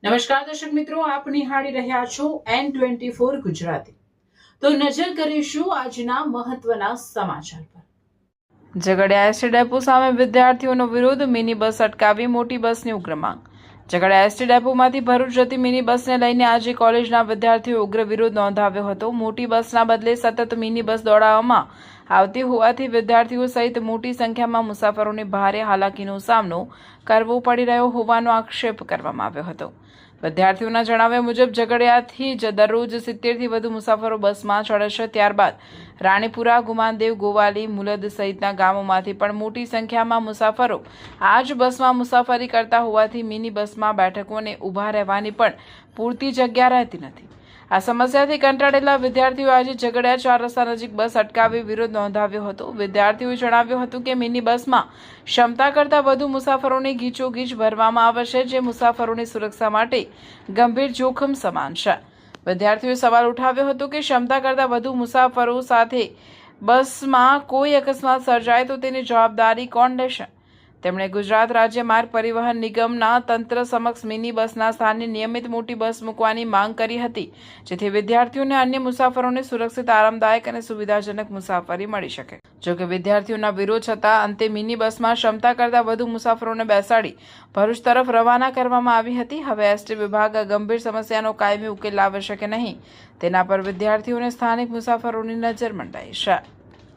નમસ્કાર દર્શક મિત્રો, આપ નિહાળી રહ્યા છો N24 ગુજરાતી। તો નજર કરીશું આજના મહત્વના સમાચાર પર। ઝઘડિયા એસટી ડેપો સામે વિદ્યાર્થીઓનો વિરોધ, મિની બસ અટકાવી મોટી બસની ઉગ્ર માંગ। ઝઘડિયા એસટી ડેપોમાંથી ભરૂચ જતી મિની બસને લઈને આજે કોલેજના વિદ્યાર્થીઓએ ઉગ્ર વિરોધ નોંધાવ્યો હતો। મોટી બસના બદલે સતત મિની બસ દોડાવવામાં આવતી હોવાથી વિદ્યાર્થીઓ સહિત મોટી સંખ્યામાં મુસાફરોને ભારે હાલાકીનો સામનો કરવો પડી રહ્યો હોવાનો આક્ષેપ કરવામાં આવ્યો હતો। વિદ્યાર્થીઓના જણાવ્યા મુજબ ઝઘડિયાથી જ દરરોજ 70થી વધુ મુસાફરો બસમાં ચડે છે। ત્યારબાદ રાણીપુરા, ગુમાનદેવ, ગોવાલી, મુલદ સહિતના ગામોમાંથી પણ મોટી સંખ્યામાં મુસાફરો આ જ બસમાં મુસાફરી કરતા હોવાથી મિની બસમાં બેઠકોને ઊભા રહેવાની પણ પૂરતી જગ્યા રહેતી નથી। આ સમસ્યાથી કંટાળેલા વિદ્યાર્થીઓ આજે ઝઘડિયા 4 રસ્તા નજીક બસ અટકાવી વિરોધ નોંધાવ્યો હતો। વિદ્યાર્થીઓએ જણાવ્યું હતું કે મિની બસમાં ક્ષમતા કરતાં વધુ મુસાફરોની ગીચોગીચ ભરવામાં આવે છે, જે મુસાફરોની સુરક્ષા માટે ગંભીર જોખમ સમાન છે। વિદ્યાર્થીઓએ સવાલ ઉઠાવ્યો હતો કે ક્ષમતા કરતાં વધુ મુસાફરો સાથે બસમાં કોઈ અકસ્માત સર્જાય તો તેની જવાબદારી કોણ લેશે? તેમણે ગુજરાત રાજ્ય માર્ગ પરિવહન નિગમના તંત્ર સમક્ષ મિની બસના સ્થાને નિયમિત મોટી બસ મૂકવાની માંગ કરી હતી, જેથી વિદ્યાર્થીઓને અન્ય મુસાફરોને સુરક્ષિત, આરામદાયક અને સુવિધાજનક મુસાફરી મળી શકે। જોકે વિદ્યાર્થીઓના વિરોધ છતાં અંતે મિની બસમાં ક્ષમતા કરતાં વધુ મુસાફરોને બેસાડી ભરૂચ તરફ રવાના કરવામાં આવી હતી। હવે એસટી વિભાગ ગંભીર સમસ્યાનો કાયમી ઉકેલ લાવે છે કે નહીં, તેના પર વિદ્યાર્થીઓને સ્થાનિક મુસાફરોની નજર મંડાઈ છે।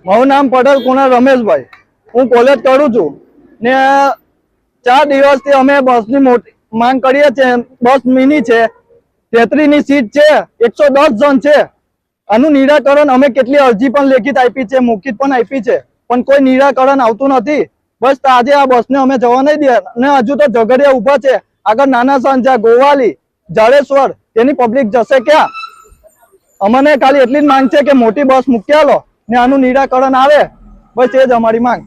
મારું નામ પટેલ કુણાલ રમેશભાઈ, હું કોલેજ કરું છું ને 4 દિવસથી અમે બસની મોટી માંગ કરીએ છીએ। બસ મિની છે, 33ની સીટ છે, 110 જણ છે। આનું નિરાકરણ અમે કેટલી અરજી પણ લેખિત આપી છે, મૌખિક પણ આપી છે, પણ કોઈ નિરાકરણ આવતું નથી। બસ આજે આ બસને અમે જવા નહીં દે અને હજુ તો ઝઘડિયા ઉભા છે, આગળ નાના સંજા, ગોવાલી, જાડેશ્વર, તેની પબ્લિક જશે ક્યાં? અમને ખાલી એટલી જ માંગ છે કે મોટી બસ મૂકી આલો ને આનું નિરાકરણ આવે, બસ એ જ અમારી માંગ।